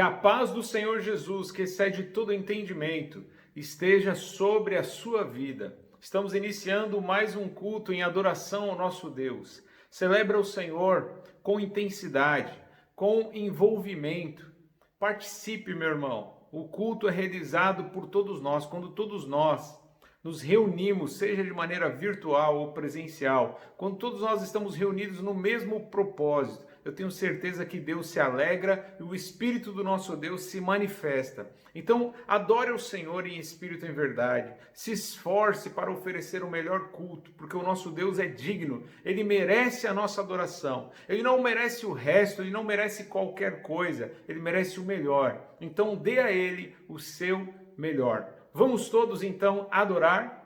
a paz do Senhor Jesus, que excede todo entendimento, esteja sobre a sua vida. Estamos iniciando mais um culto em adoração ao nosso Deus. Celebra o Senhor com intensidade, com envolvimento. Participe, meu irmão. O culto é realizado por todos nós. Quando todos nós nos reunimos, seja de maneira virtual ou presencial, quando todos nós estamos reunidos no mesmo propósito, eu tenho certeza que Deus se alegra e o Espírito do nosso Deus se manifesta. Então, adore o Senhor em espírito e em verdade. Se esforce para oferecer o melhor culto, porque o nosso Deus é digno. Ele merece a nossa adoração. Ele não merece o resto, ele não merece qualquer coisa. Ele merece o melhor. Então, dê a ele o seu melhor. Vamos todos, então, adorar?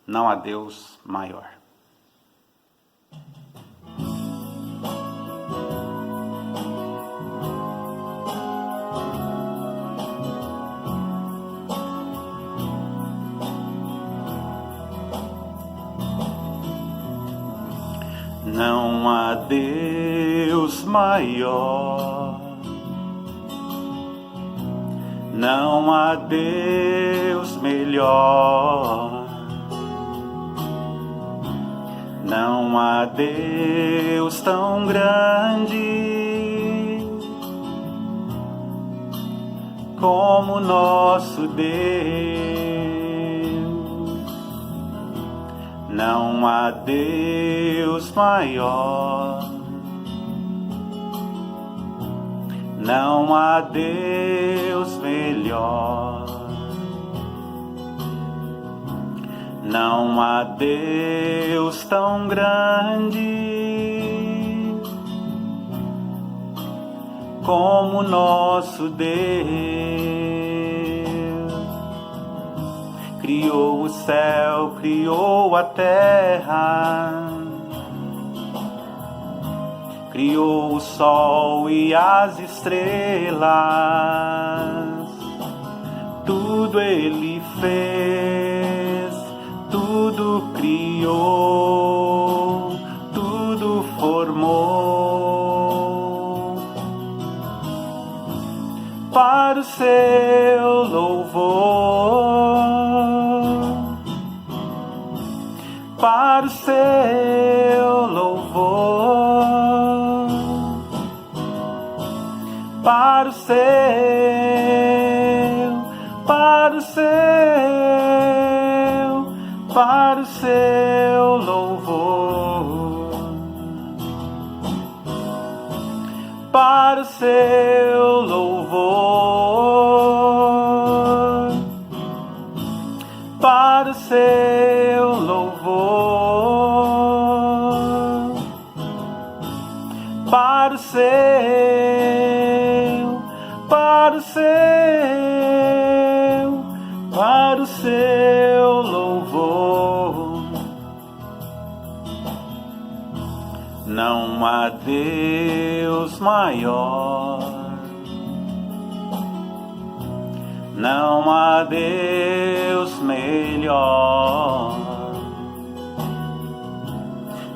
Não há Deus maior. Não há Deus maior, não há Deus melhor, não há Deus tão grande como nosso Deus. Não há Deus maior, não há Deus melhor, não há Deus tão grande como nosso Deus. Criou o céu, criou a terra, criou o sol e as estrelas, tudo Ele fez, tudo criou, tudo formou para o seu louvor, para o seu louvor, para o seu louvor, para o seu louvor, para o seu louvor, para o seu louvor. Não há Deus maior, não há Deus melhor,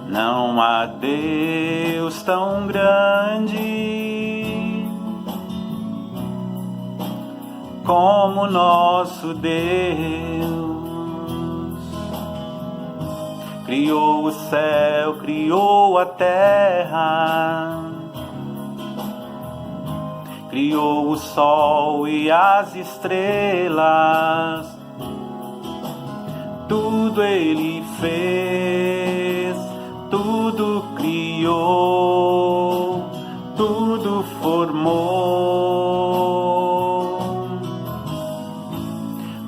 não há Deus tão grande como nosso Deus. Criou o céu, criou a terra, criou o sol e as estrelas, tudo Ele fez, tudo criou, tudo formou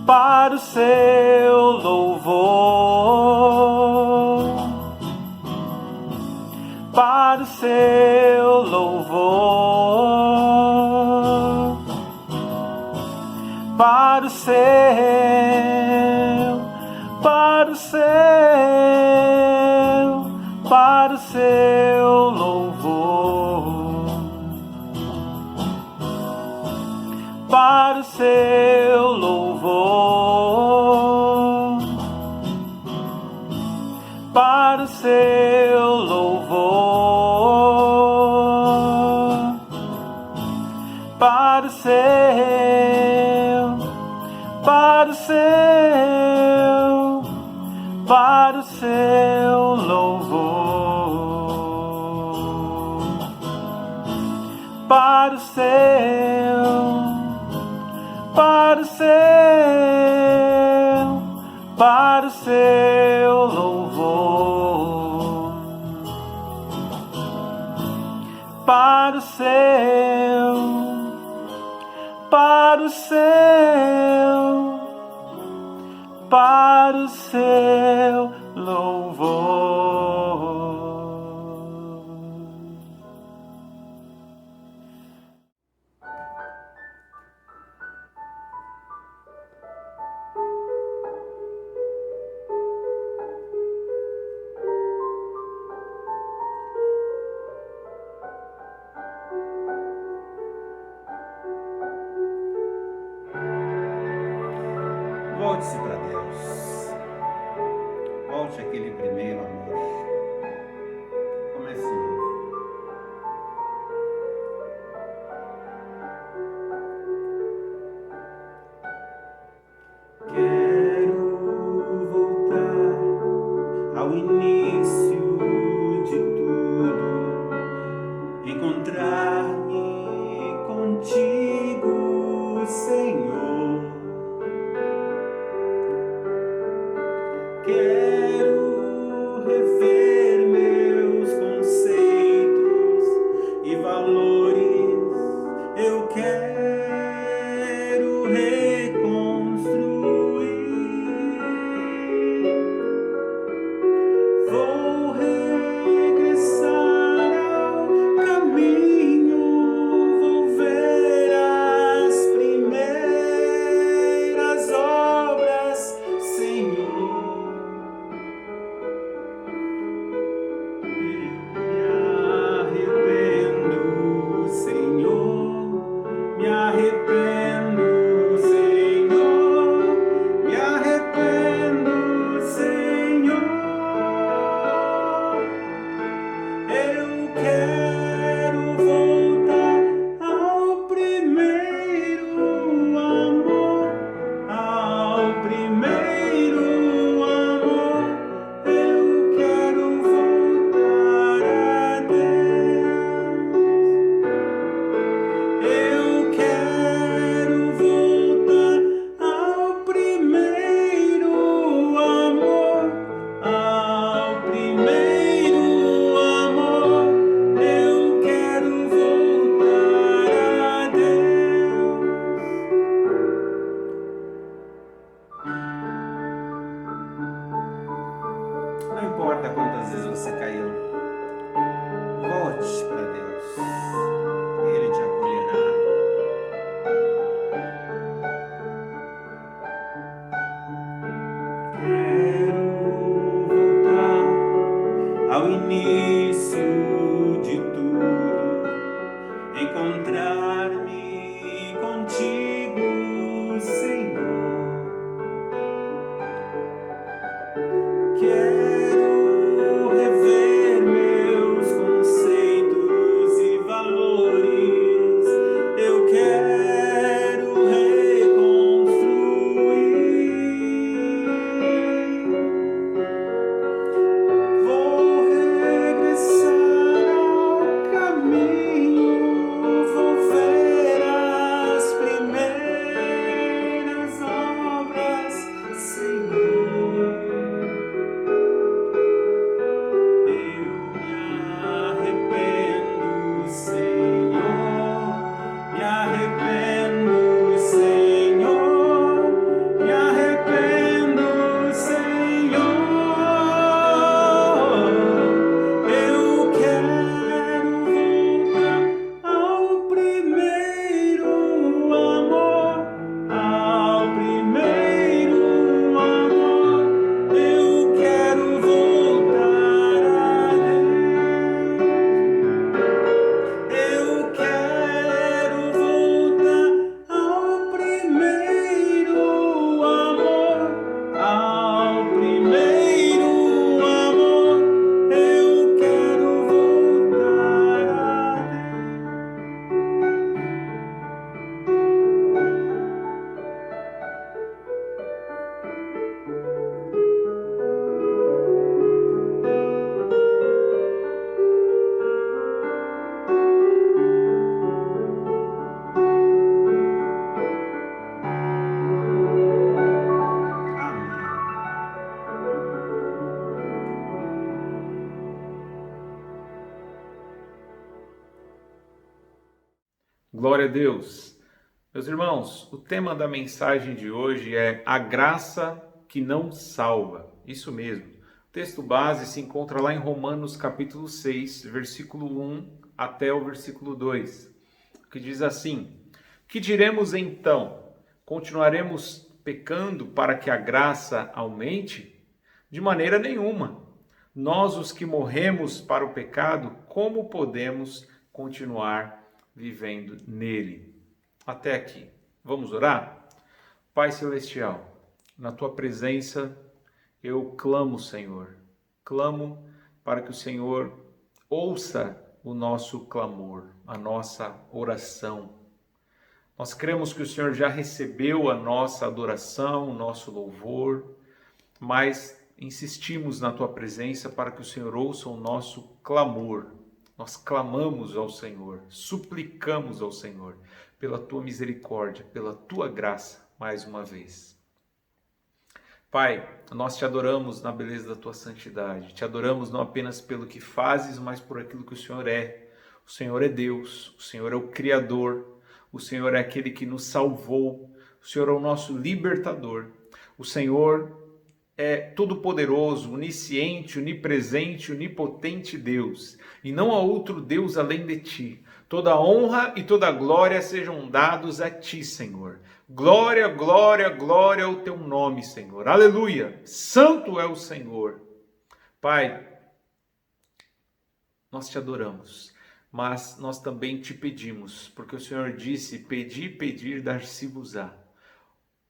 para o seu louvor, para o seu louvor, para o seu louvor, para o seu louvor, para o seu louvor, para o seu, para o seu, para o seu louvor, para o seu, para o seu, para o seu louvor, para o seu, para o seu, para o seu louvor. Volte-se para Deus. Volte àquele primeiro amor. Comece de novo. Quero voltar ao início de tudo, encontrar-me contigo, Senhor. Quero rever meus conceitos e valores. Eu quero reconstruir. Vou regressar ao caminho, vou ver Glória a Deus. Meus irmãos, o tema da mensagem de hoje é a graça que não salva. Isso mesmo. O texto base se encontra lá em Romanos capítulo 6, versículo 1 até o versículo 2, que diz assim: que diremos então? Continuaremos pecando para que a graça aumente? De maneira nenhuma. Nós, os que morremos para o pecado, como podemos continuar vivendo nele? Até aqui. Vamos orar? Pai Celestial, na Tua presença eu clamo, Senhor. Clamo para que o Senhor ouça o nosso clamor, a nossa oração. Nós cremos que o Senhor já recebeu a nossa adoração, o nosso louvor, mas insistimos na Tua presença para que o Senhor ouça o nosso clamor. Nós clamamos ao Senhor, suplicamos ao Senhor, pela Tua misericórdia, pela Tua graça, mais uma vez. Pai, nós Te adoramos na beleza da Tua santidade, Te adoramos não apenas pelo que fazes, mas por aquilo que o Senhor é. O Senhor é Deus, o Senhor é o Criador, o Senhor é aquele que nos salvou, o Senhor é o nosso libertador, o Senhor é todo-poderoso, onisciente, onipresente, onipotente Deus, e não há outro Deus além de Ti. Toda honra e toda glória sejam dados a Ti, Senhor. Glória, glória, glória ao Teu nome, Senhor. Aleluia! Santo é o Senhor. Pai, nós Te adoramos, mas nós também Te pedimos, porque o Senhor disse: pedi, pedir, dar-se-vos-á.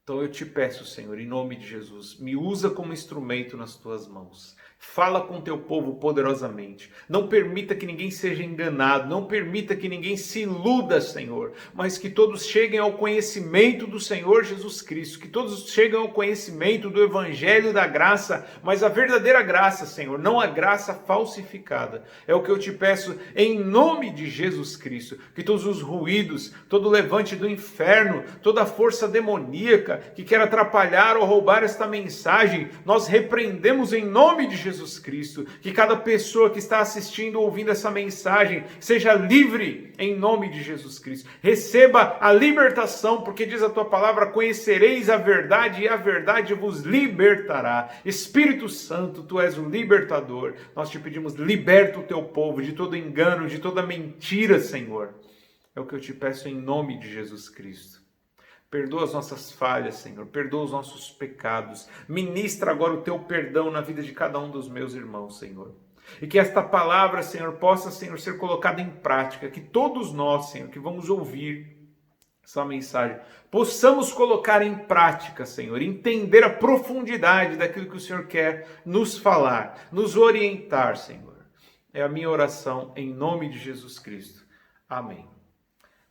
Então eu Te peço, Senhor, em nome de Jesus, me usa como instrumento nas Tuas mãos. Fala com Teu povo poderosamente. Não permita que ninguém seja enganado. Não permita que ninguém se iluda, Senhor. Mas que todos cheguem ao conhecimento do Senhor Jesus Cristo. Que todos cheguem ao conhecimento do Evangelho da graça. Mas a verdadeira graça, Senhor. Não a graça falsificada. É o que eu Te peço em nome de Jesus Cristo. Que todos os ruídos, todo o levante do inferno, toda a força demoníaca que quer atrapalhar ou roubar esta mensagem, nós repreendemos em nome de Jesus Cristo. Que cada pessoa que está assistindo ou ouvindo essa mensagem seja livre em nome de Jesus Cristo. Receba a libertação, porque diz a Tua palavra: conhecereis a verdade e a verdade vos libertará. Espírito Santo, Tu és o libertador. Nós Te pedimos: liberta o Teu povo de todo engano, de toda mentira, Senhor. É o que eu Te peço em nome de Jesus Cristo. Perdoa as nossas falhas, Senhor. Perdoa os nossos pecados. Ministra agora o Teu perdão na vida de cada um dos meus irmãos, Senhor. E que esta palavra, Senhor, possa, Senhor, ser colocada em prática. Que todos nós, Senhor, que vamos ouvir essa mensagem, possamos colocar em prática, Senhor. Entender a profundidade daquilo que o Senhor quer nos falar, nos orientar, Senhor. É a minha oração em nome de Jesus Cristo. Amém.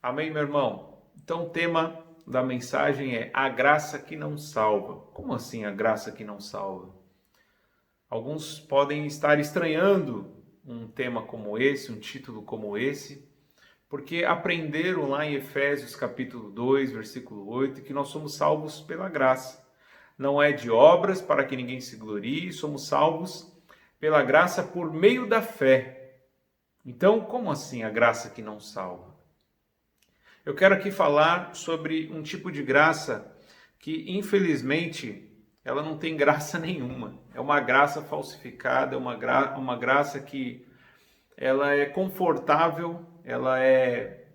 Amém, meu irmão? Então o tema da mensagem é a graça que não salva. Como assim a graça que não salva? Alguns podem estar estranhando um tema como esse, um título como esse, porque aprenderam lá em Efésios capítulo 2, versículo 8, que nós somos salvos pela graça. Não é de obras para que ninguém se glorie, somos salvos pela graça por meio da fé. Então, como assim a graça que não salva? Eu quero aqui falar sobre um tipo de graça que, infelizmente, ela não tem graça nenhuma. É uma graça falsificada, é uma graça que ela é confortável, ela é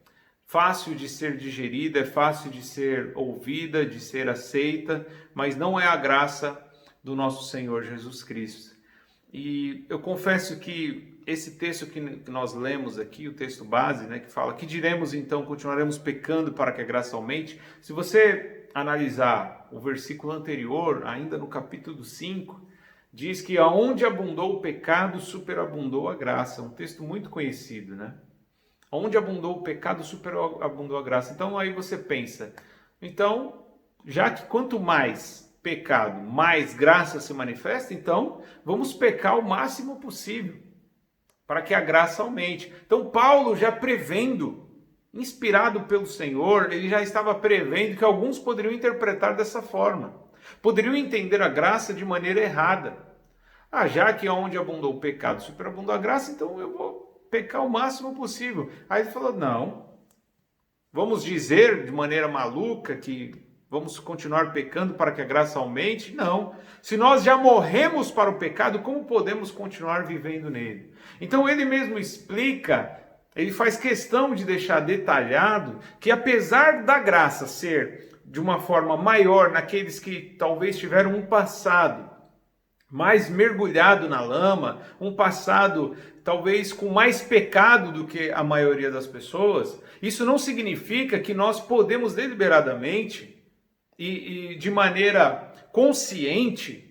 fácil de ser digerida, é fácil de ser ouvida, de ser aceita, mas não é a graça do nosso Senhor Jesus Cristo. E eu confesso que esse texto que nós lemos aqui, o texto base, né, que fala: que diremos então, continuaremos pecando para que a graça aumente? Se você analisar o versículo anterior, ainda no capítulo 5, diz que aonde abundou o pecado, superabundou a graça. Um texto muito conhecido, né? Onde abundou o pecado, superabundou a graça. Então aí você pensa, então, já que quanto mais pecado, mais graça se manifesta, então vamos pecar o máximo possível para que a graça aumente. Então Paulo, já prevendo, inspirado pelo Senhor, ele já estava prevendo que alguns poderiam interpretar dessa forma, poderiam entender a graça de maneira errada. Já que onde abundou o pecado, superabundou a graça, então eu vou pecar o máximo possível. Aí ele falou: não, Vamos dizer de maneira maluca que vamos continuar pecando para que a graça aumente? Não. Se nós já morremos para o pecado, como podemos continuar vivendo nele? Então ele mesmo explica, ele faz questão de deixar detalhado que apesar da graça ser de uma forma maior naqueles que talvez tiveram um passado mais mergulhado na lama, um passado talvez com mais pecado do que a maioria das pessoas, isso não significa que nós podemos deliberadamente e de maneira consciente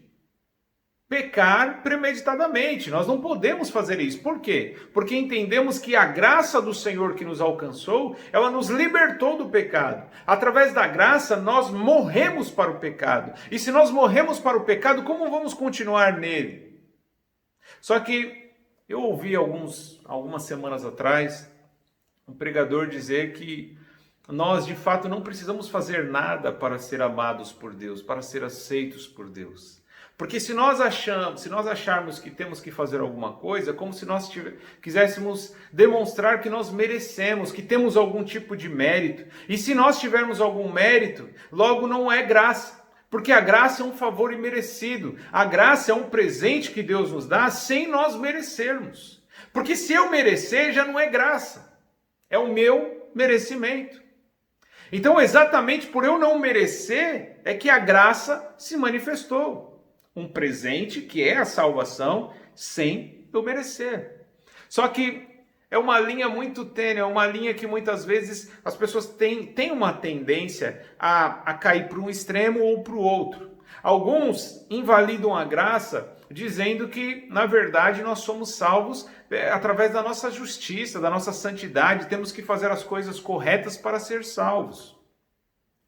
pecar premeditadamente. Nós não podemos fazer isso. Por quê? Porque entendemos que a graça do Senhor que nos alcançou, ela nos libertou do pecado. Através da graça, nós morremos para o pecado. E se nós morremos para o pecado, como vamos continuar nele? Só que eu ouvi algumas semanas atrás um pregador dizer que nós, de fato, não precisamos fazer nada para ser amados por Deus, para ser aceitos por Deus. Porque se nós acharmos que temos que fazer alguma coisa, é como se nós quiséssemos demonstrar que nós merecemos, que temos algum tipo de mérito. E se nós tivermos algum mérito, logo não é graça. Porque a graça é um favor imerecido. A graça é um presente que Deus nos dá sem nós merecermos. Porque se eu merecer, já não é graça. É o meu merecimento. Então, exatamente por eu não merecer, é que a graça se manifestou. Um presente que é a salvação sem eu merecer. Só que é uma linha muito tênue, é uma linha que muitas vezes as pessoas têm uma tendência a cair para um extremo ou para o outro. Alguns invalidam a graça dizendo que, na verdade, nós somos salvos através da nossa justiça, da nossa santidade, temos que fazer as coisas corretas para ser salvos.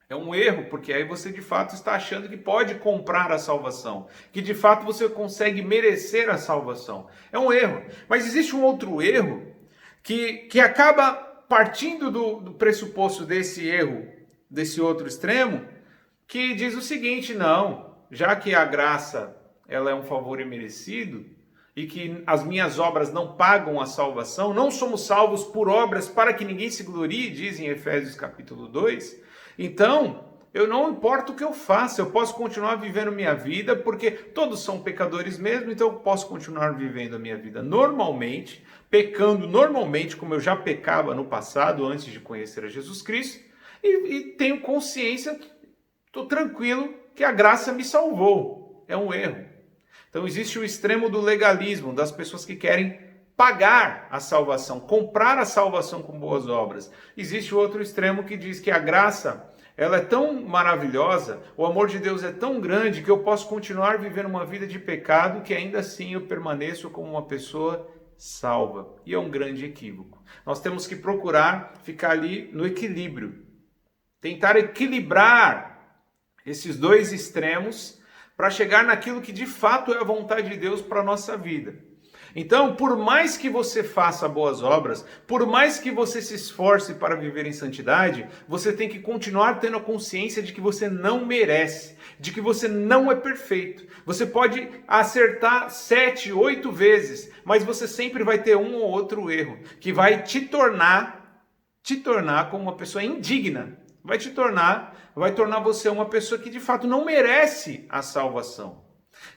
É um erro, porque aí você de fato está achando que pode comprar a salvação, que de fato você consegue merecer a salvação. É um erro. Mas existe um outro erro que acaba partindo do pressuposto desse erro, desse outro extremo, que diz o seguinte: não, já que a graça ela é um favor imerecido e que as minhas obras não pagam a salvação, não somos salvos por obras para que ninguém se glorie, diz em Efésios capítulo 2, então, eu não importa o que eu faça, eu posso continuar vivendo minha vida, porque todos são pecadores mesmo, então eu posso continuar vivendo a minha vida normalmente, pecando normalmente, como eu já pecava no passado, antes de conhecer a Jesus Cristo, e tenho consciência, estou tranquilo que a graça me salvou. É um erro. Então existe o extremo do legalismo, das pessoas que querem pagar a salvação, comprar a salvação com boas obras. Existe o outro extremo que diz que a graça, ela é tão maravilhosa, o amor de Deus é tão grande que eu posso continuar vivendo uma vida de pecado que ainda assim eu permaneço como uma pessoa salva. E é um grande equívoco. Nós temos que procurar ficar ali no equilíbrio, tentar equilibrar esses dois extremos para chegar naquilo que de fato é a vontade de Deus para a nossa vida. Então, por mais que você faça boas obras, por mais que você se esforce para viver em santidade, você tem que continuar tendo a consciência de que você não merece, de que você não é perfeito. Você pode acertar 7, 8 vezes, mas você sempre vai ter um ou outro erro, que vai te tornar como uma pessoa indigna. Vai tornar você uma pessoa que de fato não merece a salvação.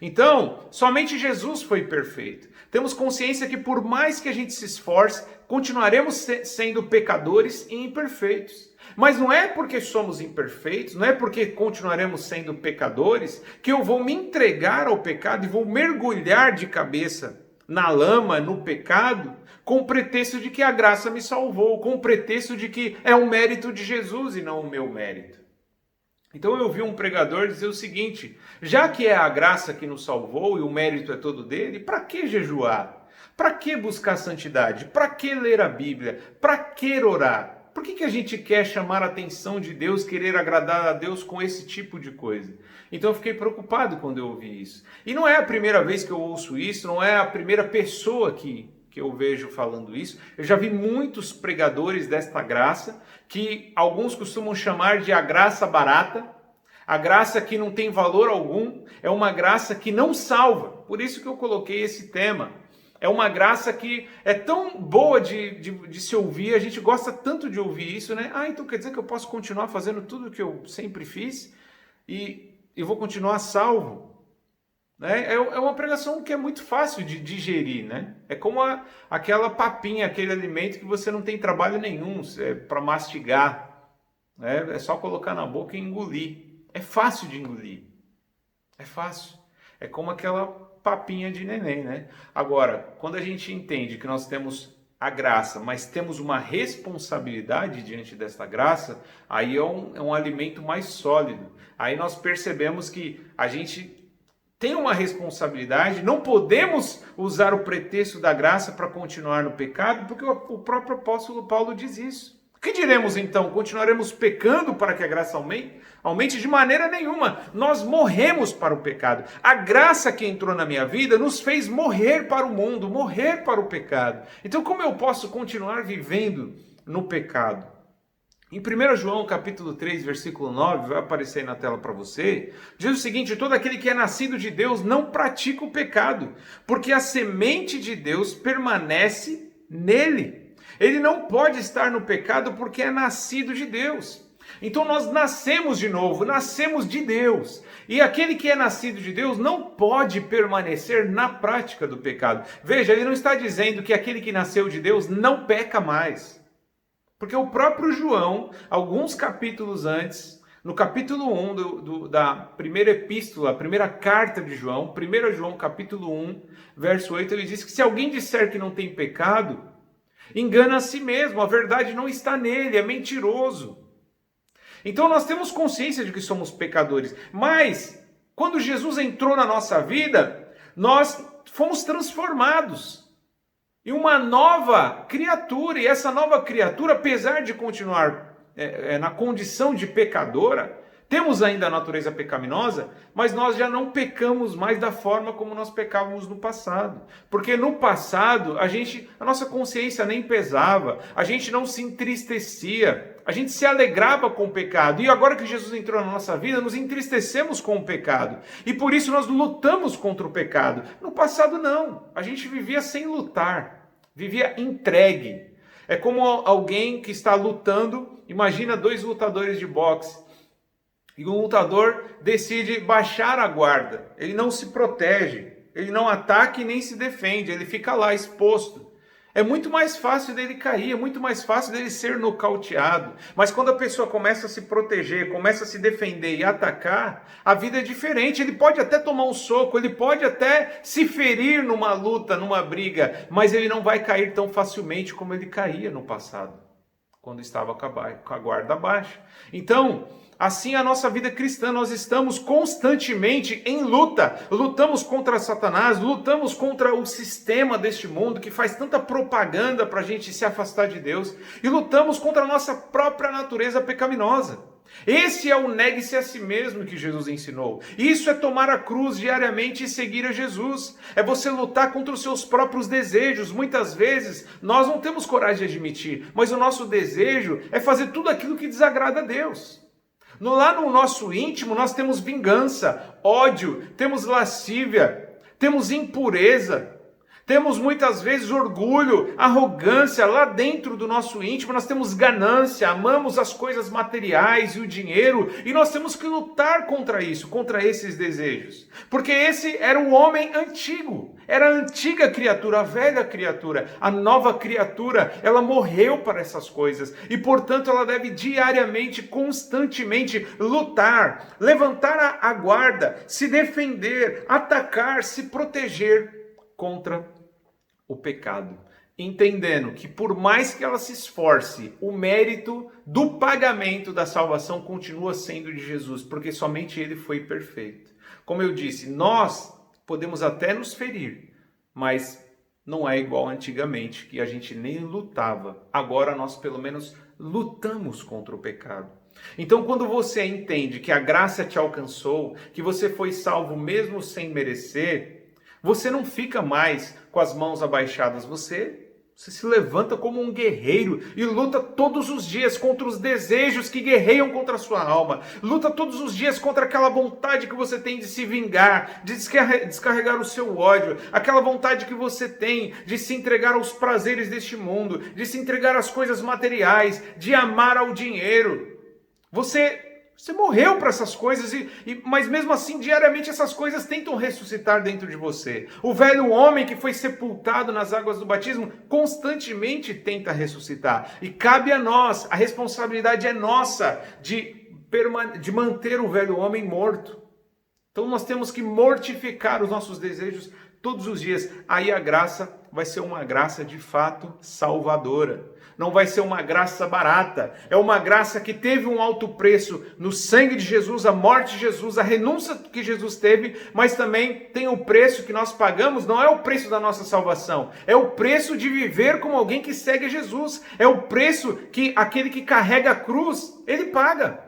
Então, somente Jesus foi perfeito. Temos consciência que por mais que a gente se esforce, continuaremos sendo pecadores e imperfeitos. Mas não é porque somos imperfeitos, não é porque continuaremos sendo pecadores, que eu vou me entregar ao pecado e vou mergulhar de cabeça na lama, no pecado, com o pretexto de que a graça me salvou, com o pretexto de que é um mérito de Jesus e não o meu mérito. Então eu ouvi um pregador dizer o seguinte: já que é a graça que nos salvou e o mérito é todo dele, para que jejuar? Para que buscar santidade? Para que ler a Bíblia? Para que orar? Por que a gente quer chamar a atenção de Deus, querer agradar a Deus com esse tipo de coisa? Então eu fiquei preocupado quando eu ouvi isso. E não é a primeira vez que eu ouço isso, não é a primeira pessoa que eu vejo falando isso. Eu já vi muitos pregadores desta graça, que alguns costumam chamar de a graça barata, a graça que não tem valor algum, é uma graça que não salva. Por isso que eu coloquei esse tema. É uma graça que é tão boa de se ouvir, a gente gosta tanto de ouvir isso, né? Ah, então quer dizer que eu posso continuar fazendo tudo o que eu sempre fiz e vou continuar salvo, né? É uma pregação que é muito fácil de digerir, né? É como aquela papinha, aquele alimento que você não tem trabalho nenhum para mastigar, né? É só colocar na boca e engolir. É fácil de engolir, é fácil. É como aquela papinha de neném, né? Agora, quando a gente entende que nós temos a graça, mas temos uma responsabilidade diante desta graça, aí é um alimento mais sólido. Aí nós percebemos que a gente tem uma responsabilidade, não podemos usar o pretexto da graça para continuar no pecado, porque o próprio apóstolo Paulo diz isso. O que diremos então? Continuaremos pecando para que a graça aumente? Aumente de maneira nenhuma. Nós morremos para o pecado. A graça que entrou na minha vida nos fez morrer para o mundo, morrer para o pecado. Então como eu posso continuar vivendo no pecado? Em 1 João capítulo 3, versículo 9, vai aparecer aí na tela para você, diz o seguinte: todo aquele que é nascido de Deus não pratica o pecado, porque a semente de Deus permanece nele. Ele não pode estar no pecado porque é nascido de Deus. Então nós nascemos de novo, nascemos de Deus. E aquele que é nascido de Deus não pode permanecer na prática do pecado. Veja, ele não está dizendo que aquele que nasceu de Deus não peca mais. Porque o próprio João, alguns capítulos antes, no capítulo 1 da primeira epístola, a primeira carta de João, 1 João capítulo 1, verso 8, ele diz que se alguém disser que não tem pecado, engana a si mesmo, a verdade não está nele, é mentiroso. Então nós temos consciência de que somos pecadores, mas quando Jesus entrou na nossa vida, nós fomos transformados em uma nova criatura, e essa nova criatura, apesar de continuar na condição de pecadora, temos ainda a natureza pecaminosa, mas nós já não pecamos mais da forma como nós pecávamos no passado. Porque no passado, a nossa consciência nem pesava, a gente não se entristecia, a gente se alegrava com o pecado. E agora que Jesus entrou na nossa vida, nos entristecemos com o pecado. E por isso nós lutamos contra o pecado. No passado não, a gente vivia sem lutar, vivia entregue. É como alguém que está lutando, imagina dois lutadores de boxe. E o lutador decide baixar a guarda, ele não se protege, ele não ataca e nem se defende, ele fica lá exposto. É muito mais fácil dele cair, é muito mais fácil dele ser nocauteado. Mas quando a pessoa começa a se proteger, começa a se defender e atacar, a vida é diferente. Ele pode até tomar um soco, ele pode até se ferir numa luta, numa briga, mas ele não vai cair tão facilmente como ele caía no passado, quando estava com a guarda baixa. Então, assim a nossa vida cristã, nós estamos constantemente em luta. Lutamos contra Satanás, lutamos contra o sistema deste mundo que faz tanta propaganda para a gente se afastar de Deus. E lutamos contra a nossa própria natureza pecaminosa. Esse é o negue-se a si mesmo que Jesus ensinou. Isso é tomar a cruz diariamente e seguir a Jesus. É você lutar contra os seus próprios desejos. Muitas vezes nós não temos coragem de admitir, mas o nosso desejo é fazer tudo aquilo que desagrada a Deus. Lá no nosso íntimo nós temos vingança, ódio, temos lascívia, temos impureza, temos muitas vezes orgulho, arrogância. Lá dentro do nosso íntimo nós temos ganância, amamos as coisas materiais e o dinheiro, e nós temos que lutar contra isso, contra esses desejos. Porque esse era o homem antigo, era a antiga criatura, a velha criatura. A nova criatura, ela morreu para essas coisas e, portanto, ela deve diariamente, constantemente lutar, levantar a guarda, se defender, atacar, se proteger contra o pecado, entendendo que por mais que ela se esforce, o mérito do pagamento da salvação continua sendo de Jesus, porque somente ele foi perfeito. Como eu disse, nós podemos até nos ferir, mas não é igual antigamente, que a gente nem lutava. Agora nós pelo menos lutamos contra o pecado. Então, quando você entende que a graça te alcançou, que você foi salvo mesmo sem merecer, você não fica mais com as mãos abaixadas, você Você se levanta como um guerreiro e luta todos os dias contra os desejos que guerreiam contra a sua alma. Luta todos os dias contra aquela vontade que você tem de se vingar, de descarregar o seu ódio, aquela vontade que você tem de se entregar aos prazeres deste mundo, de se entregar às coisas materiais, de amar ao dinheiro. Você morreu para essas coisas, mas mesmo assim, diariamente, essas coisas tentam ressuscitar dentro de você. O velho homem que foi sepultado nas águas do batismo constantemente tenta ressuscitar. E cabe a nós, a responsabilidade é nossa de manter o velho homem morto. Então nós temos que mortificar os nossos desejos todos os dias. Aí a graça vai ser uma graça de fato salvadora. Não vai ser uma graça barata. É uma graça que teve um alto preço no sangue de Jesus, a morte de Jesus, a renúncia que Jesus teve, mas também tem o preço que nós pagamos. Não é o preço da nossa salvação, é o preço de viver como alguém que segue Jesus. É o preço que aquele que carrega a cruz, ele paga.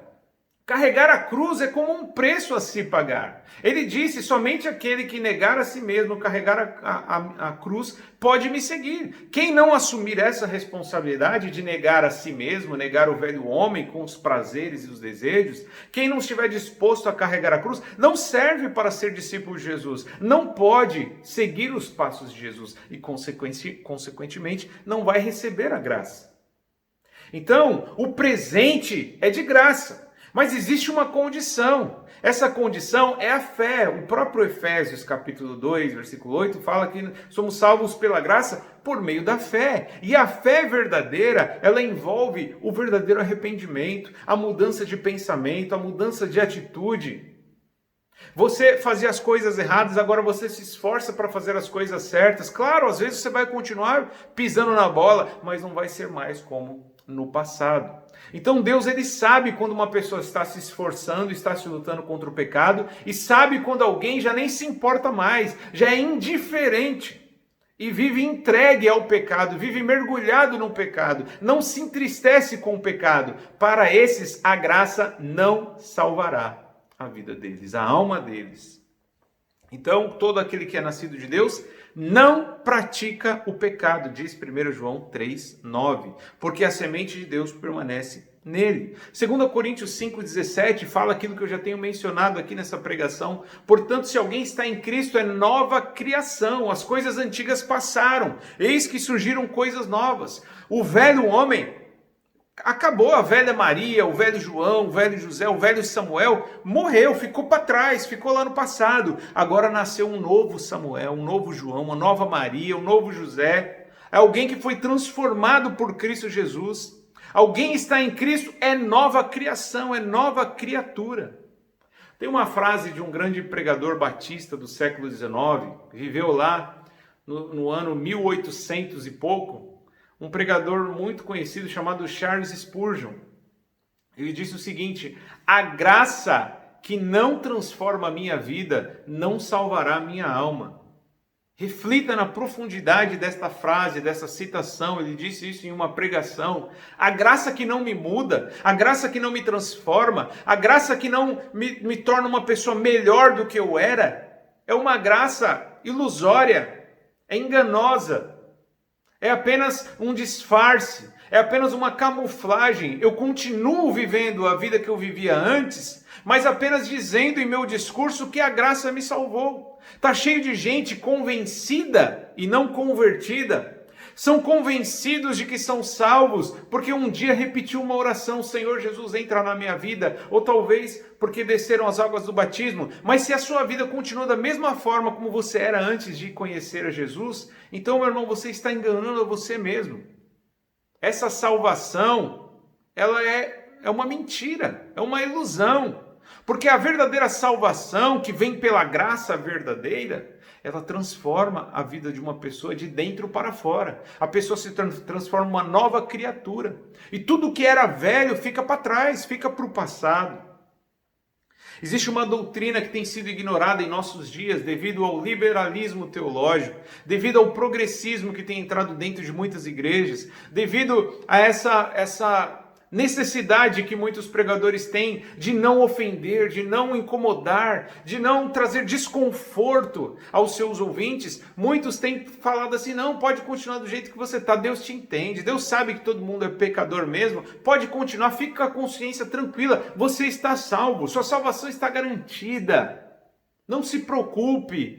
Carregar a cruz é como um preço a se pagar. Ele disse, somente aquele que negar a si mesmo, carregar a cruz, pode me seguir. Quem não assumir essa responsabilidade de negar a si mesmo, negar o velho homem com os prazeres e os desejos, quem não estiver disposto a carregar a cruz, não serve para ser discípulo de Jesus. Não pode seguir os passos de Jesus e, consequentemente, não vai receber a graça. Então, o presente é de graça. Mas existe uma condição. Essa condição é a fé. O próprio Efésios capítulo 2, versículo 8, fala que somos salvos pela graça por meio da fé. E a fé verdadeira, ela envolve o verdadeiro arrependimento, a mudança de pensamento, a mudança de atitude. Você fazia as coisas erradas, agora você se esforça para fazer as coisas certas. Claro, às vezes você vai continuar pisando na bola, mas não vai ser mais como no passado. Então Deus, ele sabe quando uma pessoa está se esforçando, está se lutando contra o pecado, e sabe quando alguém já nem se importa mais, já é indiferente e vive entregue ao pecado, vive mergulhado no pecado, não se entristece com o pecado. Para esses, a graça não salvará a vida deles, a alma deles. Então, todo aquele que é nascido de Deus não pratica o pecado, diz 1 João 3:9, porque a semente de Deus permanece nele. 2 Coríntios 5:17 fala aquilo que eu já tenho mencionado aqui nessa pregação. Portanto, se alguém está em Cristo, é nova criação. As coisas antigas passaram, eis que surgiram coisas novas. O velho homem acabou, a velha Maria, o velho João, o velho José, o velho Samuel morreu, ficou para trás, ficou lá no passado. Agora nasceu um novo Samuel, um novo João, uma nova Maria, um novo José. É alguém que foi transformado por Cristo Jesus. Alguém está em Cristo, é nova criação, é nova criatura. Tem uma frase de um grande pregador batista do século XIX, viveu lá no ano 1800 e pouco, um pregador muito conhecido chamado Charles Spurgeon. Ele disse o seguinte: a graça que não transforma a minha vida não salvará a minha alma. Reflita na profundidade desta frase, dessa citação. Ele disse isso em uma pregação. A graça que não me muda, a graça que não me transforma, a graça que não me torna uma pessoa melhor do que eu era, é uma graça ilusória, é enganosa. É apenas um disfarce, é apenas uma camuflagem. Eu continuo vivendo a vida que eu vivia antes, mas apenas dizendo em meu discurso que a graça me salvou. Está cheio de gente convencida e não convertida. São convencidos de que são salvos porque um dia repetiu uma oração: Senhor Jesus, entra na minha vida. Ou talvez porque desceram as águas do batismo. Mas se a sua vida continua da mesma forma como você era antes de conhecer a Jesus, então, meu irmão, você está enganando a você mesmo. Essa salvação, ela é uma mentira, é uma ilusão. Porque a verdadeira salvação, que vem pela graça verdadeira, ela transforma a vida de uma pessoa de dentro para fora. A pessoa se transforma em uma nova criatura. E tudo que era velho fica para trás, fica para o passado. Existe uma doutrina que tem sido ignorada em nossos dias devido ao liberalismo teológico, devido ao progressismo que tem entrado dentro de muitas igrejas, devido a essa necessidade que muitos pregadores têm de não ofender, de não incomodar, de não trazer desconforto aos seus ouvintes. Muitos têm falado assim: não, pode continuar do jeito que você está, Deus te entende, Deus sabe que todo mundo é pecador mesmo, pode continuar, fica com a consciência tranquila, você está salvo, sua salvação está garantida. Não se preocupe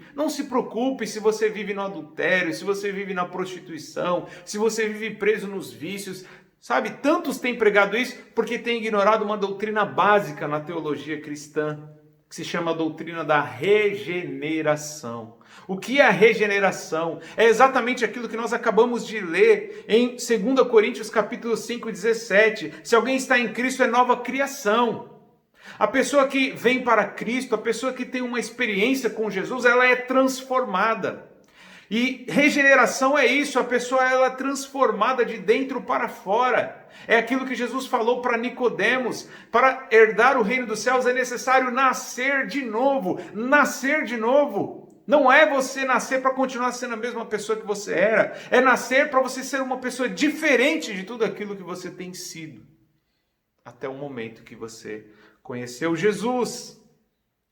se você vive no adultério, se você vive na prostituição, se você vive preso nos vícios. Sabe, tantos têm pregado isso porque têm ignorado uma doutrina básica na teologia cristã, que se chama a doutrina da regeneração. O que é a regeneração? É exatamente aquilo que nós acabamos de ler em 2 Coríntios capítulo 5, 17. Se alguém está em Cristo, é nova criação. A pessoa que vem para Cristo, a pessoa que tem uma experiência com Jesus, ela é transformada. E regeneração é isso, a pessoa ela é transformada de dentro para fora. É aquilo que Jesus falou para Nicodemos: para herdar o reino dos céus é necessário nascer de novo. Nascer de novo. Não é você nascer para continuar sendo a mesma pessoa que você era. É nascer para você ser uma pessoa diferente de tudo aquilo que você tem sido. Até o momento que você conheceu Jesus.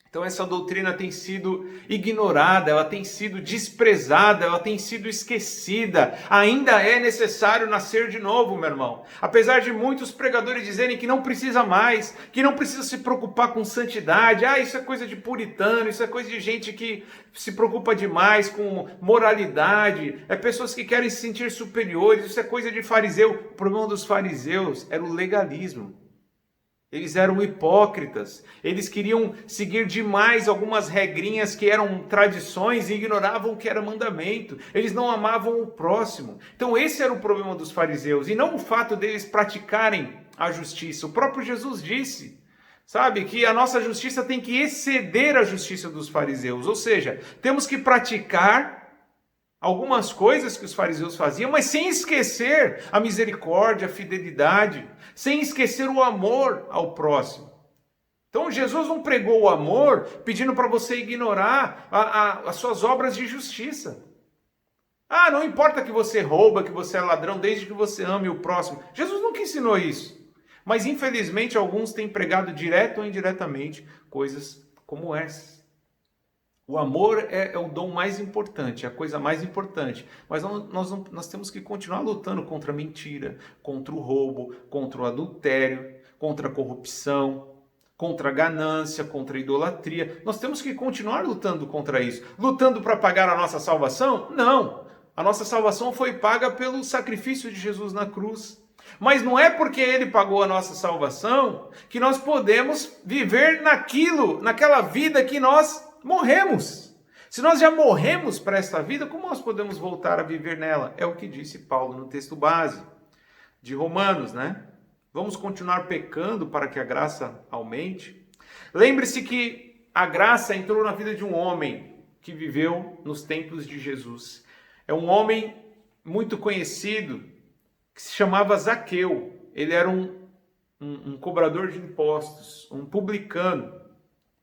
Então essa doutrina tem sido ignorada, ela tem sido desprezada, ela tem sido esquecida. Ainda é necessário nascer de novo, meu irmão. Apesar de muitos pregadores dizerem que não precisa mais, que não precisa se preocupar com santidade. Isso é coisa de puritano, isso é coisa de gente que se preocupa demais com moralidade. É pessoas que querem se sentir superiores, isso é coisa de fariseu. O problema dos fariseus era o legalismo. Eles eram hipócritas, eles queriam seguir demais algumas regrinhas que eram tradições e ignoravam o que era mandamento. Eles não amavam o próximo. Então esse era o problema dos fariseus, e não o fato deles praticarem a justiça. O próprio Jesus disse, sabe, que a nossa justiça tem que exceder a justiça dos fariseus. Ou seja, temos que praticar algumas coisas que os fariseus faziam, mas sem esquecer a misericórdia, a fidelidade, sem esquecer o amor ao próximo. Então Jesus não pregou o amor pedindo para você ignorar as suas obras de justiça. Não importa que você rouba, que você é ladrão, desde que você ame o próximo. Jesus nunca ensinou isso. Mas infelizmente alguns têm pregado direto ou indiretamente coisas como essas. O amor é o dom mais importante, é a coisa mais importante. Mas nós temos que continuar lutando contra a mentira, contra o roubo, contra o adultério, contra a corrupção, contra a ganância, contra a idolatria. Nós temos que continuar lutando contra isso. Lutando para pagar a nossa salvação? Não. A nossa salvação foi paga pelo sacrifício de Jesus na cruz. Mas não é porque ele pagou a nossa salvação que nós podemos viver naquela vida que nós morremos. Se nós já morremos para esta vida, como nós podemos voltar a viver nela? É o que disse Paulo no texto base de Romanos, né? Vamos continuar pecando para que a graça aumente? Lembre-se que a graça entrou na vida de um homem que viveu nos tempos de Jesus. É um homem muito conhecido que se chamava Zaqueu. Ele era um cobrador de impostos, um publicano.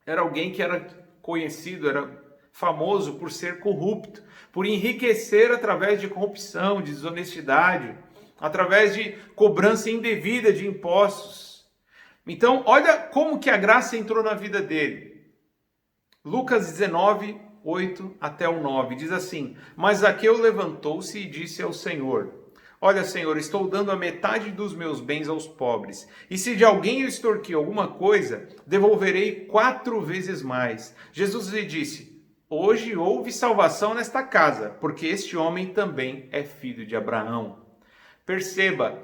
Era alguém que era conhecido, era famoso por ser corrupto, por enriquecer através de corrupção, de desonestidade, através de cobrança indevida de impostos. Então, olha como que a graça entrou na vida dele. Lucas 19, 8 até o 9, diz assim: Mas Zaqueu levantou-se e disse ao Senhor: Olha, Senhor, estou dando a metade dos meus bens aos pobres. E se de alguém eu extorquir alguma coisa, devolverei 4 vezes mais. Jesus lhe disse: Hoje houve salvação nesta casa, porque este homem também é filho de Abraão. Perceba,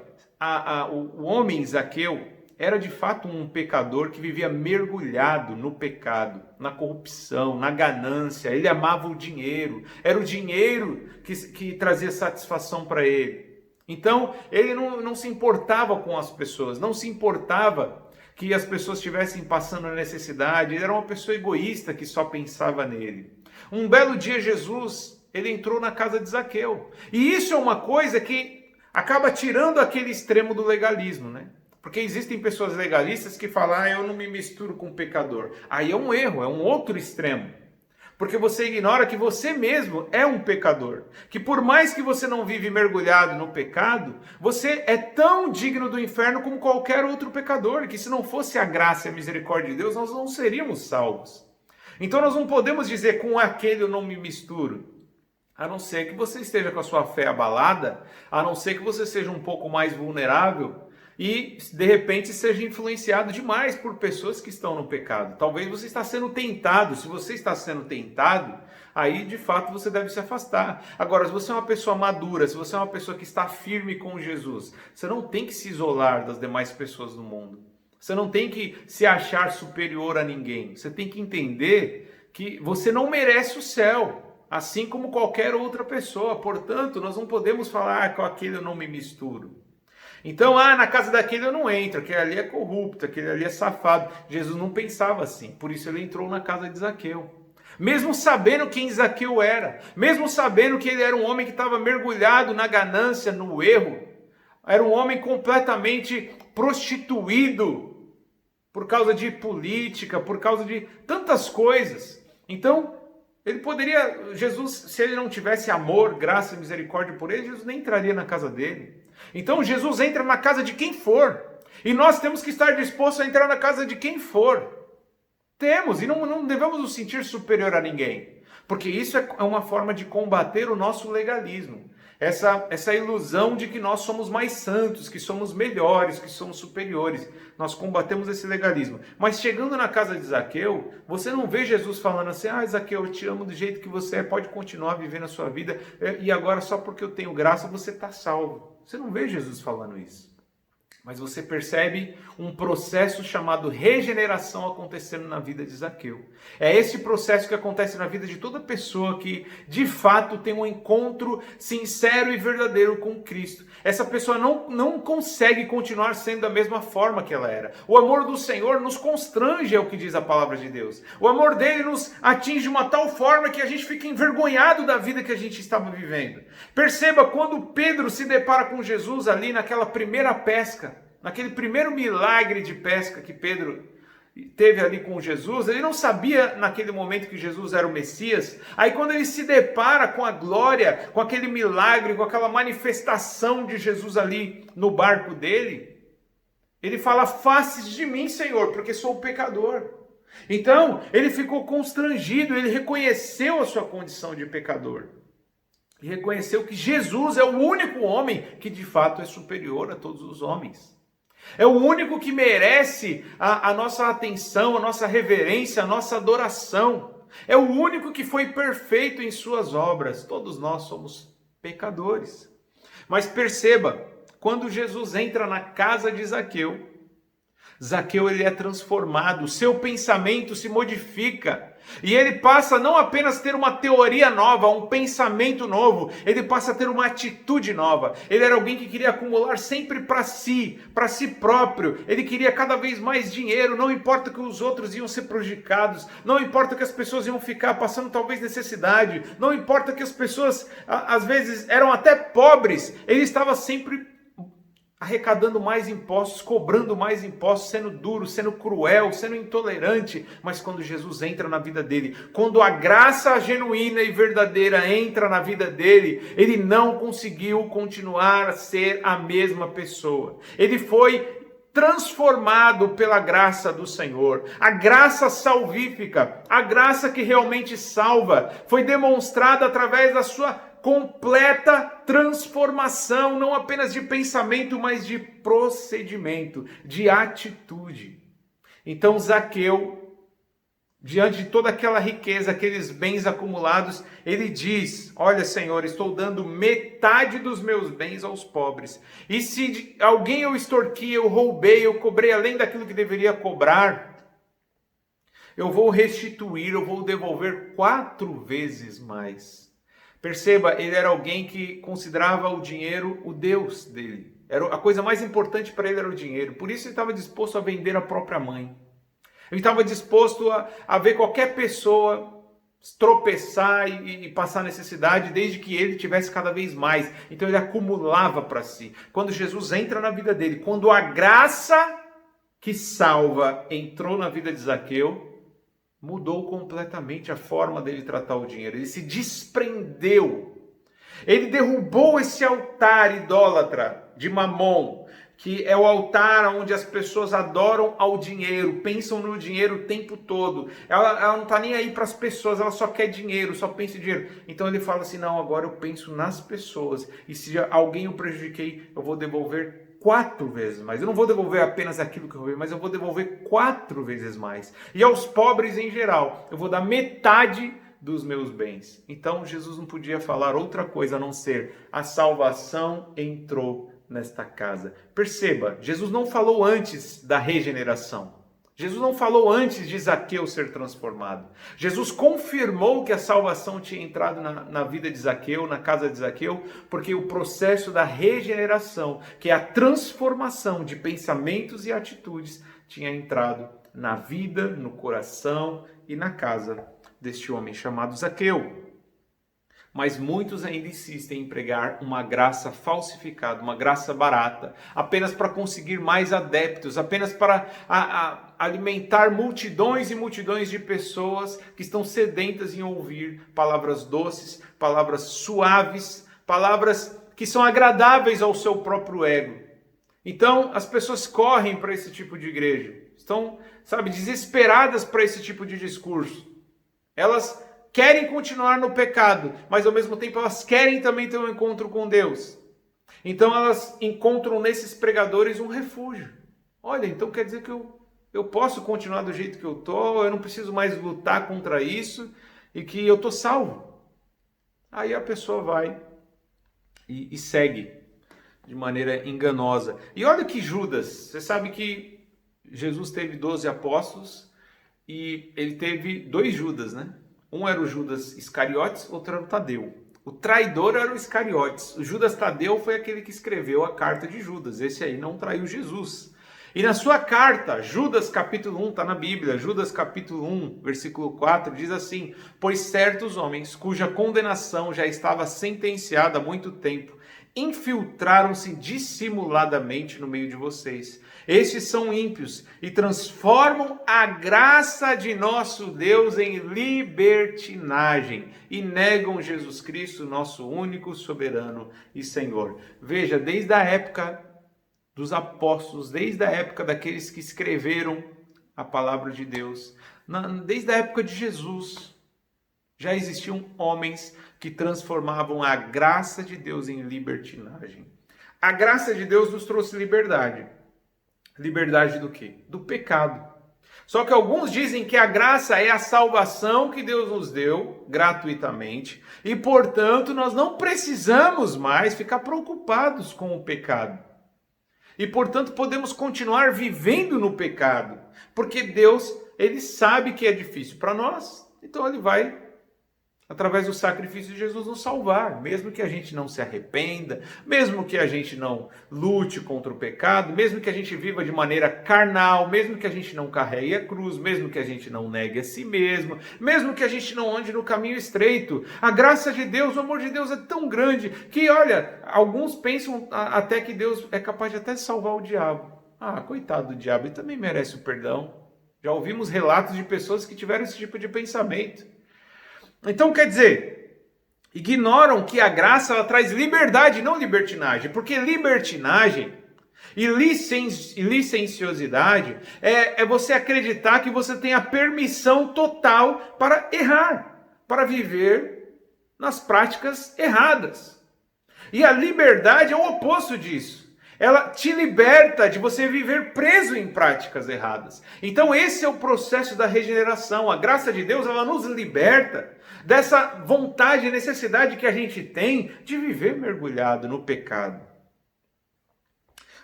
o homem Zaqueu era de fato um pecador que vivia mergulhado no pecado, na corrupção, na ganância. Ele amava o dinheiro. Era o dinheiro que trazia satisfação para ele. Então, ele não se importava com as pessoas, não se importava que as pessoas estivessem passando necessidade. Ele era uma pessoa egoísta que só pensava nele. Um belo dia, Jesus, ele entrou na casa de Zaqueu. E isso é uma coisa que acaba tirando aquele extremo do legalismo, né? Porque existem pessoas legalistas que falam: eu não me misturo com o pecador. Aí é um erro, é um outro extremo. Porque você ignora que você mesmo é um pecador. Que por mais que você não vive mergulhado no pecado, você é tão digno do inferno como qualquer outro pecador. Que se não fosse a graça e a misericórdia de Deus, nós não seríamos salvos. Então nós não podemos dizer com aquele eu não me misturo. A não ser que você esteja com a sua fé abalada, a não ser que você seja um pouco mais vulnerável e de repente seja influenciado demais por pessoas que estão no pecado. Talvez você está sendo tentado. Se você está sendo tentado, aí de fato você deve se afastar. Agora, se você é uma pessoa madura, se você é uma pessoa que está firme com Jesus, você não tem que se isolar das demais pessoas do mundo. Você não tem que se achar superior a ninguém. Você tem que entender que você não merece o céu, assim como qualquer outra pessoa. Portanto, nós não podemos falar com aquele eu não me misturo. Então, na casa daquele eu não entro, aquele ali é corrupto, aquele ali é safado. Jesus não pensava assim, por isso ele entrou na casa de Zaqueu. Mesmo sabendo quem Zaqueu era, mesmo sabendo que ele era um homem que estava mergulhado na ganância, no erro, era um homem completamente prostituído por causa de política, por causa de tantas coisas. Então, Jesus, se ele não tivesse amor, graça e misericórdia por ele, Jesus nem entraria na casa dele. Então Jesus entra na casa de quem for. E nós temos que estar dispostos a entrar na casa de quem for. Temos, e não devemos nos sentir superior a ninguém. Porque isso é uma forma de combater o nosso legalismo. Essa ilusão de que nós somos mais santos, que somos melhores, que somos superiores. Nós combatemos esse legalismo. Mas chegando na casa de Zaqueu, você não vê Jesus falando assim, Zaqueu, eu te amo do jeito que você é, pode continuar vivendo a sua vida, e agora só porque eu tenho graça você está salvo. Você não vê Jesus falando isso. Mas você percebe um processo chamado regeneração acontecendo na vida de Zaqueu. É esse processo que acontece na vida de toda pessoa que, de fato, tem um encontro sincero e verdadeiro com Cristo. Essa pessoa não consegue continuar sendo da mesma forma que ela era. O amor do Senhor nos constrange, é o que diz a palavra de Deus. O amor dele nos atinge de uma tal forma que a gente fica envergonhado da vida que a gente estava vivendo. Perceba, quando Pedro se depara com Jesus ali naquela primeira pesca, naquele primeiro milagre de pesca que Pedro teve ali com Jesus, ele não sabia naquele momento que Jesus era o Messias. Aí quando ele se depara com a glória, com aquele milagre, com aquela manifestação de Jesus ali no barco dele, ele fala, afaste de mim, Senhor, porque sou pecador. Então, ele ficou constrangido, ele reconheceu a sua condição de pecador. E reconheceu que Jesus é o único homem que de fato é superior a todos os homens. É o único que merece a nossa atenção, a nossa reverência, a nossa adoração. É o único que foi perfeito em suas obras. Todos nós somos pecadores. Mas perceba, quando Jesus entra na casa de Zaqueu, Zaqueu ele é transformado, seu pensamento se modifica. E ele passa não apenas a ter uma teoria nova, um pensamento novo, ele passa a ter uma atitude nova. Ele era alguém que queria acumular sempre para si próprio. Ele queria cada vez mais dinheiro, não importa que os outros iam ser prejudicados, não importa que as pessoas iam ficar passando talvez necessidade, não importa que as pessoas às vezes eram até pobres, ele estava sempre arrecadando mais impostos, cobrando mais impostos, sendo duro, sendo cruel, sendo intolerante. Mas quando Jesus entra na vida dele, quando a graça genuína e verdadeira entra na vida dele, ele não conseguiu continuar a ser a mesma pessoa. Ele foi transformado pela graça do Senhor. A graça salvífica, a graça que realmente salva, foi demonstrada através da sua completa transformação, não apenas de pensamento, mas de procedimento, de atitude. Então Zaqueu, diante de toda aquela riqueza, aqueles bens acumulados, ele diz, olha Senhor, estou dando metade dos meus bens aos pobres. E se alguém eu extorqui, eu roubei, eu cobrei além daquilo que deveria cobrar, eu vou restituir, eu vou devolver 4 vezes mais. Perceba, ele era alguém que considerava o dinheiro o Deus dele. A coisa mais importante para ele era o dinheiro. Por isso ele estava disposto a vender a própria mãe. Ele estava disposto a ver qualquer pessoa tropeçar e passar necessidade, desde que ele tivesse cada vez mais. Então ele acumulava para si. Quando Jesus entra na vida dele, quando a graça que salva entrou na vida de Zaqueu, Mudou completamente a forma dele tratar o dinheiro. Ele se desprendeu. Ele derrubou esse altar idólatra de Mamon, que é o altar onde as pessoas adoram ao dinheiro, pensam no dinheiro o tempo todo. Ela não está nem aí para as pessoas, ela só quer dinheiro, só pensa em dinheiro. Então ele fala assim, não, agora eu penso nas pessoas. E se alguém eu prejudiquei, eu vou devolver 4 vezes mais. Eu não vou devolver apenas aquilo que eu roubei, mas eu vou devolver 4 vezes mais. E aos pobres em geral, eu vou dar metade dos meus bens. Então Jesus não podia falar outra coisa a não ser a salvação entrou nesta casa. Perceba, Jesus não falou antes da regeneração. Jesus não falou antes de Zaqueu ser transformado. Jesus confirmou que a salvação tinha entrado na vida de Zaqueu, na casa de Zaqueu, porque o processo da regeneração, que é a transformação de pensamentos e atitudes, tinha entrado na vida, no coração e na casa deste homem chamado Zaqueu. Mas muitos ainda insistem em pregar uma graça falsificada, uma graça barata, apenas para conseguir mais adeptos, apenas para alimentar multidões e multidões de pessoas que estão sedentas em ouvir palavras doces, palavras suaves, palavras que são agradáveis ao seu próprio ego. Então, as pessoas correm para esse tipo de igreja, estão, desesperadas para esse tipo de discurso. Elas querem continuar no pecado, mas ao mesmo tempo elas querem também ter um encontro com Deus. Então elas encontram nesses pregadores um refúgio. Olha, então quer dizer que eu posso continuar do jeito que eu estou, eu não preciso mais lutar contra isso e que eu estou salvo. Aí a pessoa vai e segue de maneira enganosa. E olha que Judas, você sabe que Jesus teve 12 apóstolos e ele teve 2 Judas, né? Um era o Judas Iscariotes, outro era o Tadeu. O traidor era o Iscariotes. O Judas Tadeu foi aquele que escreveu a carta de Judas. Esse aí não traiu Jesus. E na sua carta, Judas capítulo 1, está na Bíblia, Judas capítulo 1, versículo 4, diz assim: pois certos homens, cuja condenação já estava sentenciada há muito tempo, infiltraram-se dissimuladamente no meio de vocês. Estes são ímpios e transformam a graça de nosso Deus em libertinagem e negam Jesus Cristo, nosso único soberano e Senhor. Veja, desde a época dos apóstolos, desde a época daqueles que escreveram a palavra de Deus, desde a época de Jesus, já existiam homens que transformavam a graça de Deus em libertinagem. A graça de Deus nos trouxe liberdade. Liberdade do quê? Do pecado. Só que alguns dizem que a graça é a salvação que Deus nos deu gratuitamente e, portanto, nós não precisamos mais ficar preocupados com o pecado. E, portanto, podemos continuar vivendo no pecado, porque Deus, Ele sabe que é difícil para nós, então Ele vai, através do sacrifício de Jesus, nos salvar, mesmo que a gente não se arrependa, mesmo que a gente não lute contra o pecado, mesmo que a gente viva de maneira carnal, mesmo que a gente não carregue a cruz, mesmo que a gente não negue a si mesmo, mesmo que a gente não ande no caminho estreito. A graça de Deus, o amor de Deus é tão grande que, olha, alguns pensam até que Deus é capaz de até salvar o diabo. Ah, coitado do diabo, ele também merece o perdão. Já ouvimos relatos de pessoas que tiveram esse tipo de pensamento. Então, quer dizer, ignoram que a graça ela traz liberdade, não libertinagem. Porque libertinagem e licenciosidade é você acreditar que você tem a permissão total para errar, para viver nas práticas erradas. E a liberdade é o oposto disso. Ela te liberta de você viver preso em práticas erradas. Então esse é o processo da regeneração. A graça de Deus, ela nos liberta dessa vontade e necessidade que a gente tem de viver mergulhado no pecado.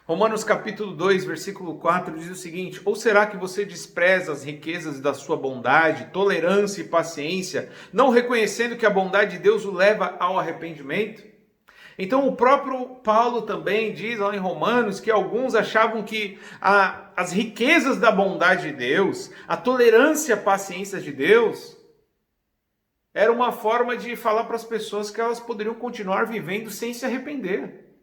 Romanos capítulo 2, versículo 4 diz o seguinte: ou será que você despreza as riquezas da sua bondade, tolerância e paciência, não reconhecendo que a bondade de Deus o leva ao arrependimento? Então o próprio Paulo também diz lá em Romanos que alguns achavam que as riquezas da bondade de Deus, a tolerância e a paciência de Deus, era uma forma de falar para as pessoas que elas poderiam continuar vivendo sem se arrepender.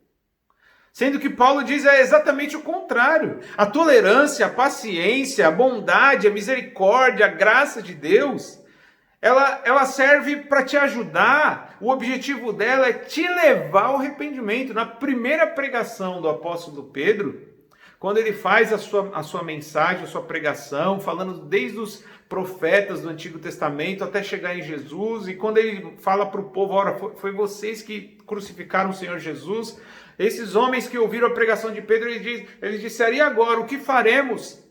Sendo que Paulo diz exatamente o contrário. A tolerância, a paciência, a bondade, a misericórdia, a graça de Deus, ela serve para te ajudar. O objetivo dela é te levar ao arrependimento. Na primeira pregação do apóstolo Pedro, quando ele faz a sua mensagem, a sua pregação, falando desde os profetas do Antigo Testamento até chegar em Jesus, e quando ele fala para o povo, ora, foi vocês que crucificaram o Senhor Jesus, esses homens que ouviram a pregação de Pedro, eles disseram, e agora, o que faremos?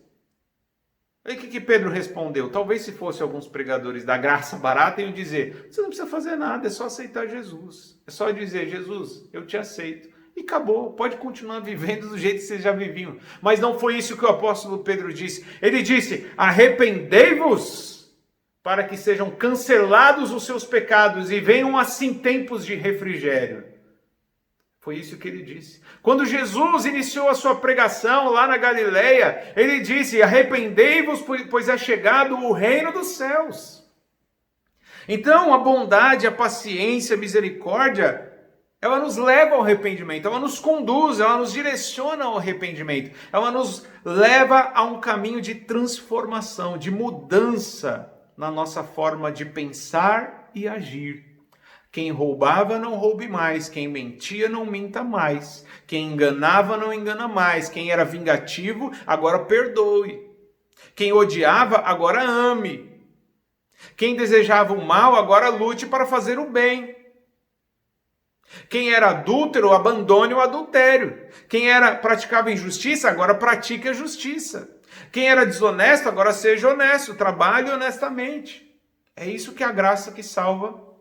Aí o que Pedro respondeu? Talvez se fosse alguns pregadores da graça barata, iam dizer, você não precisa fazer nada, é só aceitar Jesus. É só dizer, Jesus, eu te aceito. E acabou, pode continuar vivendo do jeito que vocês já viviam. Mas não foi isso que o apóstolo Pedro disse. Ele disse, arrependei-vos para que sejam cancelados os seus pecados e venham assim tempos de refrigério. Foi isso que ele disse. Quando Jesus iniciou a sua pregação lá na Galileia, ele disse, arrependei-vos, pois é chegado o reino dos céus. Então, a bondade, a paciência, a misericórdia, ela nos leva ao arrependimento, ela nos conduz, ela nos direciona ao arrependimento, ela nos leva a um caminho de transformação, de mudança na nossa forma de pensar e agir. Quem roubava, não roube mais. Quem mentia, não minta mais. Quem enganava, não engana mais. Quem era vingativo, agora perdoe. Quem odiava, agora ame. Quem desejava o mal, agora lute para fazer o bem. Quem era adúltero, abandone o adultério. Quem praticava injustiça, agora pratique a justiça. Quem era desonesto, agora seja honesto. Trabalhe honestamente. É isso que a graça que salva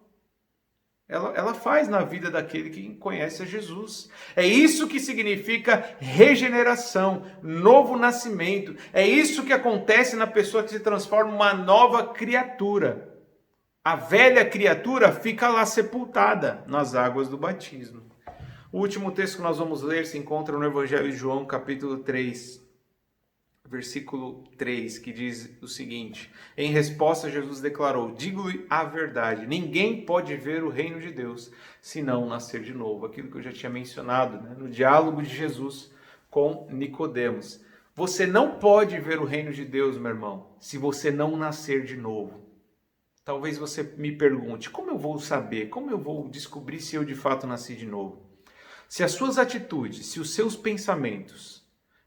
ela faz na vida daquele que conhece a Jesus. É isso que significa regeneração, novo nascimento. É isso que acontece na pessoa que se transforma em uma nova criatura. A velha criatura fica lá sepultada nas águas do batismo. O último texto que nós vamos ler se encontra no Evangelho de João, capítulo 3. Versículo 3, que diz o seguinte, em resposta Jesus declarou, digo-lhe a verdade, ninguém pode ver o reino de Deus se não nascer de novo. Aquilo que eu já tinha mencionado, né, no diálogo de Jesus com Nicodemos. Você não pode ver o reino de Deus, meu irmão, se você não nascer de novo. Talvez você me pergunte, como eu vou saber, como eu vou descobrir se eu de fato nasci de novo? Se as suas atitudes, se os seus pensamentos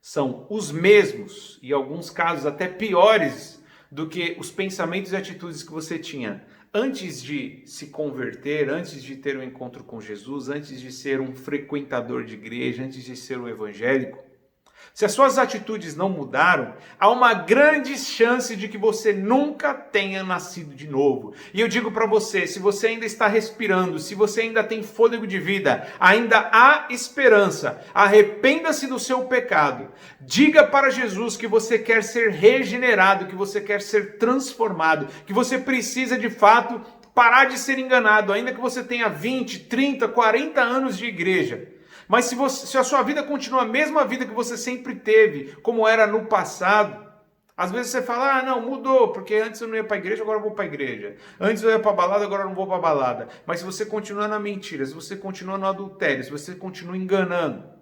são os mesmos, e em alguns casos até piores do que os pensamentos e atitudes que você tinha antes de se converter, antes de ter um encontro com Jesus, antes de ser um frequentador de igreja, antes de ser um evangélico, se as suas atitudes não mudaram, há uma grande chance de que você nunca tenha nascido de novo. E eu digo para você, se você ainda está respirando, se você ainda tem fôlego de vida, ainda há esperança. Arrependa-se do seu pecado. Diga para Jesus que você quer ser regenerado, que você quer ser transformado, que você precisa de fato parar de ser enganado, ainda que você tenha 20, 30, 40 anos de igreja. Mas se a sua vida continua a mesma vida que você sempre teve, como era no passado, às vezes você fala, não, mudou, porque antes eu não ia para a igreja, agora eu vou para a igreja. Antes eu ia para a balada, agora eu não vou para a balada. Mas se você continua na mentira, se você continua no adultério, se você continua enganando,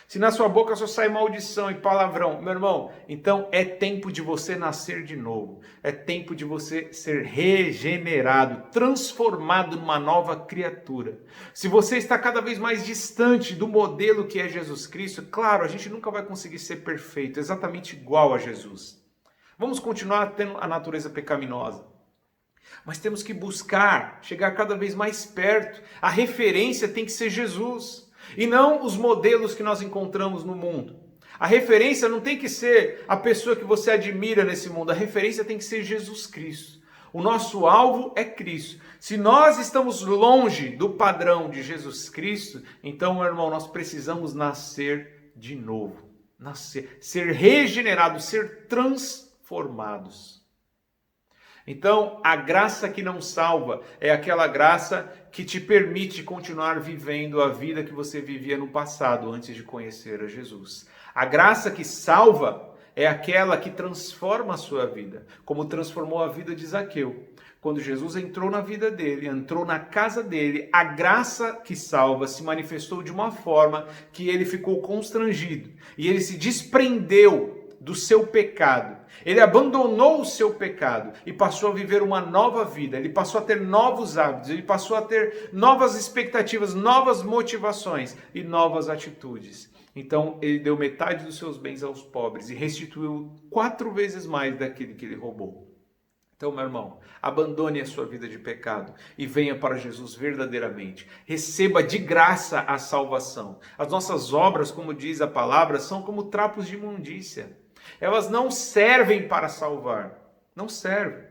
se na sua boca só sai maldição e palavrão, meu irmão, então é tempo de você nascer de novo. É tempo de você ser regenerado, transformado numa nova criatura. Se você está cada vez mais distante do modelo que é Jesus Cristo, claro, a gente nunca vai conseguir ser perfeito, exatamente igual a Jesus. Vamos continuar tendo a natureza pecaminosa. Mas temos que buscar chegar cada vez mais perto. A referência tem que ser Jesus. E não os modelos que nós encontramos no mundo. A referência não tem que ser a pessoa que você admira nesse mundo. A referência tem que ser Jesus Cristo. O nosso alvo é Cristo. Se nós estamos longe do padrão de Jesus Cristo, então, meu irmão, nós precisamos nascer de novo. Nascer, ser regenerados, ser transformados. Então, a graça que não salva é aquela graça que te permite continuar vivendo a vida que você vivia no passado, antes de conhecer a Jesus. A graça que salva é aquela que transforma a sua vida, como transformou a vida de Zaqueu. Quando Jesus entrou na vida dele, entrou na casa dele, a graça que salva se manifestou de uma forma que ele ficou constrangido e ele se desprendeu do seu pecado. Ele abandonou o seu pecado e passou a viver uma nova vida. Ele passou a ter novos hábitos, ele passou a ter novas expectativas, novas motivações e novas atitudes. Então ele deu metade dos seus bens aos pobres e restituiu 4 vezes mais daquele que ele roubou. Então, meu irmão, abandone a sua vida de pecado e venha para Jesus verdadeiramente. Receba de graça a salvação. As nossas obras, como diz a palavra, são como trapos de imundícia. Elas não servem para salvar. Não servem.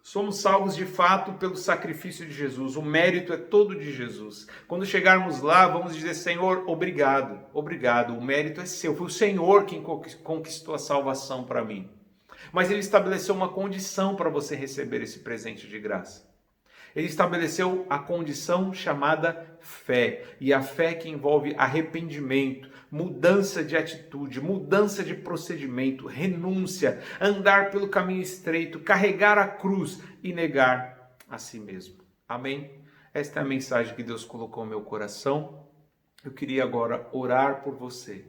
Somos salvos de fato pelo sacrifício de Jesus. O mérito é todo de Jesus. Quando chegarmos lá, vamos dizer: Senhor, obrigado. Obrigado. O mérito é seu. Foi o Senhor quem conquistou a salvação para mim. Mas ele estabeleceu uma condição para você receber esse presente de graça. Ele estabeleceu a condição chamada fé. E a fé que envolve arrependimento, mudança de atitude, mudança de procedimento, renúncia, andar pelo caminho estreito, carregar a cruz e negar a si mesmo. Amém? Esta é a mensagem que Deus colocou no meu coração. Eu queria agora orar por você.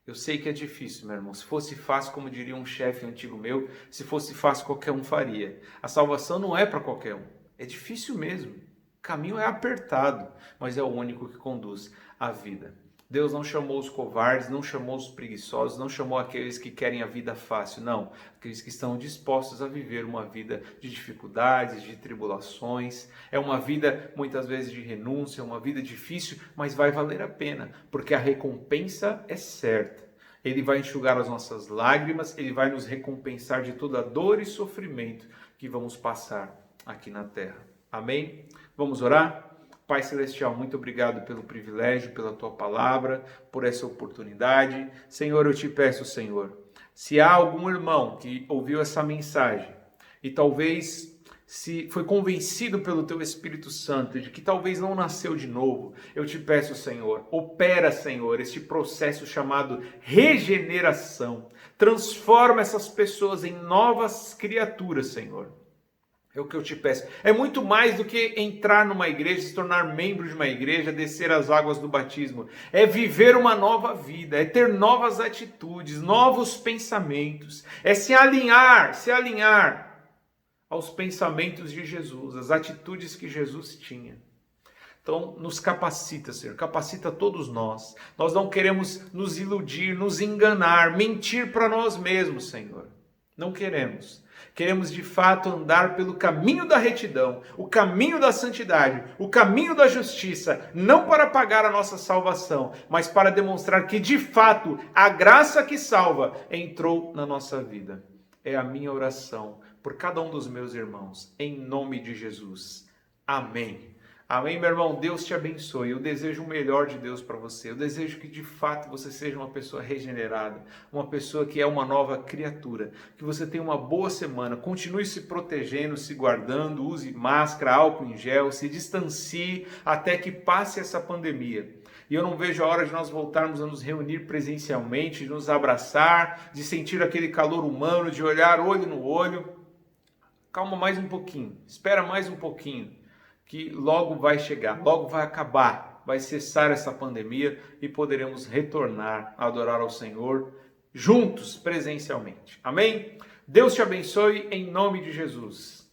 Eu sei que é difícil, meu irmão. Se fosse fácil, como diria um chefe antigo meu, se fosse fácil, qualquer um faria. A salvação não é para qualquer um. É difícil mesmo. O caminho é apertado, mas é o único que conduz à vida. Deus não chamou os covardes, não chamou os preguiçosos, não chamou aqueles que querem a vida fácil, não. Aqueles que estão dispostos a viver uma vida de dificuldades, de tribulações. É uma vida, muitas vezes, de renúncia, uma vida difícil, mas vai valer a pena, porque a recompensa é certa. Ele vai enxugar as nossas lágrimas, ele vai nos recompensar de toda dor e sofrimento que vamos passar aqui na terra. Amém? Vamos orar? Pai Celestial, muito obrigado pelo privilégio, pela Tua palavra, por essa oportunidade. Senhor, eu te peço, Senhor, se há algum irmão que ouviu essa mensagem e talvez se foi convencido pelo Teu Espírito Santo de que talvez não nasceu de novo, eu te peço, Senhor, opera, Senhor, este processo chamado regeneração. Transforma essas pessoas em novas criaturas, Senhor. É o que eu te peço. É muito mais do que entrar numa igreja, se tornar membro de uma igreja, descer as águas do batismo. É viver uma nova vida, é ter novas atitudes, novos pensamentos. É se alinhar aos pensamentos de Jesus, às atitudes que Jesus tinha. Então, nos capacita, Senhor, capacita todos nós. Nós não queremos nos iludir, nos enganar, mentir para nós mesmos, Senhor. Não queremos. Queremos de fato andar pelo caminho da retidão, o caminho da santidade, o caminho da justiça, não para pagar a nossa salvação, mas para demonstrar que de fato a graça que salva entrou na nossa vida. É a minha oração por cada um dos meus irmãos, em nome de Jesus. Amém. Amém, meu irmão? Deus te abençoe. Eu desejo o melhor de Deus para você. Eu desejo que de fato você seja uma pessoa regenerada, uma pessoa que é uma nova criatura. Que você tenha uma boa semana. Continue se protegendo, se guardando, use máscara, álcool em gel, se distancie até que passe essa pandemia. E eu não vejo a hora de nós voltarmos a nos reunir presencialmente, de nos abraçar, de sentir aquele calor humano, de olhar olho no olho. Calma mais um pouquinho, espera mais um pouquinho, que logo vai chegar, logo vai acabar, vai cessar essa pandemia e poderemos retornar a adorar ao Senhor juntos, presencialmente. Amém? Deus te abençoe em nome de Jesus.